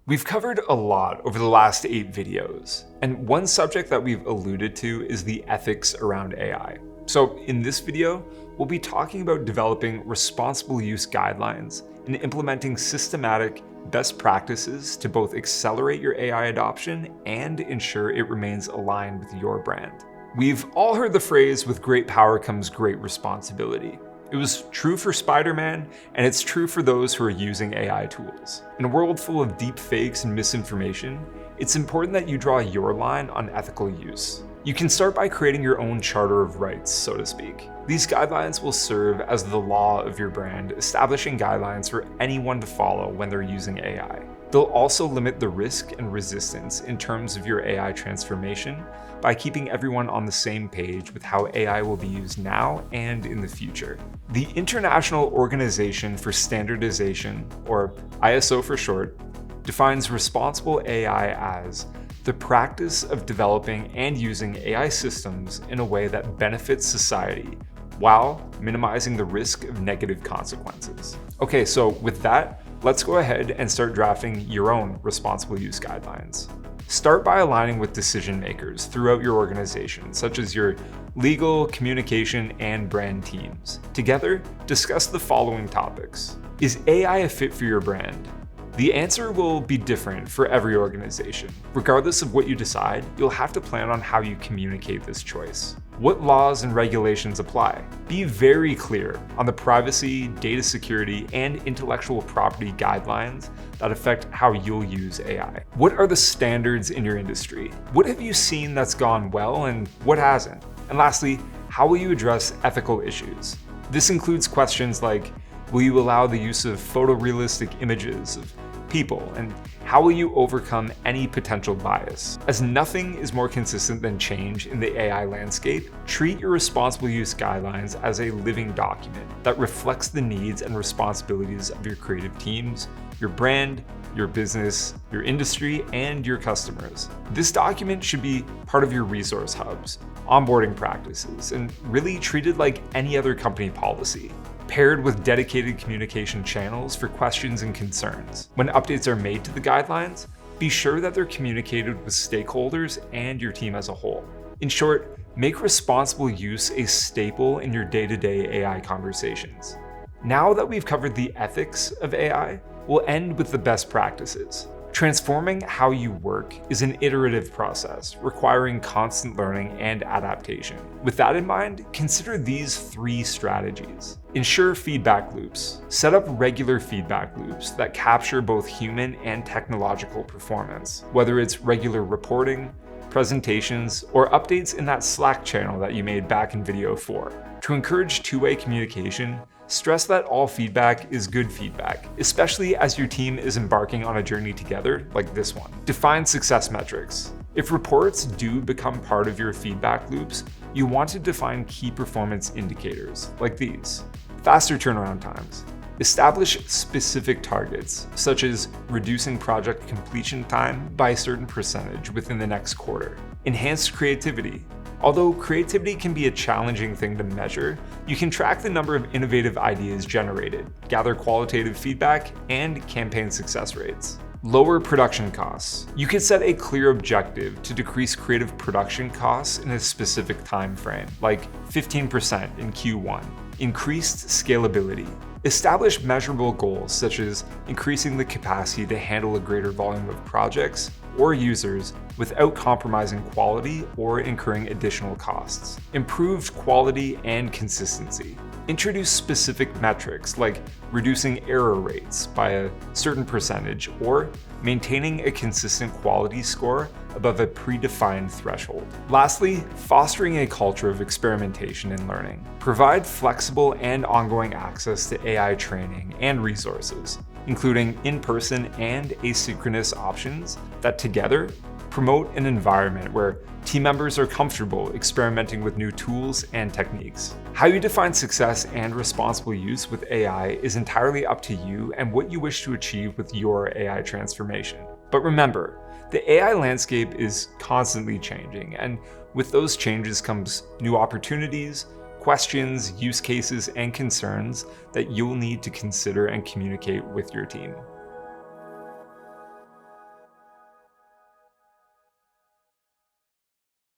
We've covered a lot over the last 8 videos, and one subject that we've alluded to is the ethics around AI. So in this video, we'll be talking about developing responsible use guidelines and implementing systematic best practices to both accelerate your AI adoption and ensure it remains aligned with your brand. We've all heard the phrase, "with great power comes great responsibility." It was true for Spider-Man, and it's true for those who are using AI tools. In a world full of deep fakes and misinformation, it's important that you draw your line on ethical use. You can start by creating your own charter of rights, so to speak. These guidelines will serve as the law of your brand, establishing guidelines for anyone to follow when they're using AI. They'll also limit the risk and resistance in terms of your AI transformation by keeping everyone on the same page with how AI will be used now and in the future. The International Organization for Standardization, or ISO for short, defines responsible AI as the practice of developing and using AI systems in a way that benefits society while minimizing the risk of negative consequences. Okay, so with that, let's go ahead and start drafting your own responsible use guidelines. Start by aligning with decision makers throughout your organization, such as your legal, communication, and brand teams. Together, discuss the following topics. Is AI a fit for your brand? The answer will be different for every organization. Regardless of what you decide, you'll have to plan on how you communicate this choice. What laws and regulations apply? Be very clear on the privacy, data security, and intellectual property guidelines that affect how you'll use AI. What are the standards in your industry? What have you seen that's gone well and what hasn't? And lastly, how will you address ethical issues? This includes questions like, will you allow the use of photorealistic images of people, and how will you overcome any potential bias? As nothing is more consistent than change in the AI landscape, treat your responsible use guidelines as a living document that reflects the needs and responsibilities of your creative teams, your brand, your business, your industry, and your customers. This document should be part of your resource hubs, onboarding practices, and really treated like any other company policy, paired with dedicated communication channels for questions and concerns. When updates are made to the guidelines, be sure that they're communicated with stakeholders and your team as a whole. In short, make responsible use a staple in your day-to-day AI conversations. Now that we've covered the ethics of AI, we'll end with the best practices. Transforming how you work is an iterative process, requiring constant learning and adaptation. With that in mind, consider these 3 strategies. Ensure feedback loops. Set up regular feedback loops that capture both human and technological performance, whether it's regular reporting, presentations, or updates in that Slack channel that you made back in video 4. To encourage two-way communication, stress that all feedback is good feedback, especially as your team is embarking on a journey together like this one. Define success metrics. If reports do become part of your feedback loops, you want to define key performance indicators like these. Faster turnaround times. Establish specific targets, such as reducing project completion time by a certain percentage within the next quarter. Enhanced creativity. Although creativity can be a challenging thing to measure, you can track the number of innovative ideas generated, gather qualitative feedback, and campaign success rates. Lower production costs. You can set a clear objective to decrease creative production costs in a specific time frame, like 15% in Q1. Increased scalability. Establish measurable goals such as increasing the capacity to handle a greater volume of projects or users without compromising quality or incurring additional costs. Improved quality and consistency. Introduce specific metrics like reducing error rates by a certain percentage or maintaining a consistent quality score above a predefined threshold. Lastly, fostering a culture of experimentation and learning. Provide flexible and ongoing access to AI training and resources, including in-person and asynchronous options that together promote an environment where team members are comfortable experimenting with new tools and techniques. How you define success and responsible use with AI is entirely up to you and what you wish to achieve with your AI transformation. But remember, the AI landscape is constantly changing, and with those changes comes new opportunities, questions, use cases, and concerns that you'll need to consider and communicate with your team.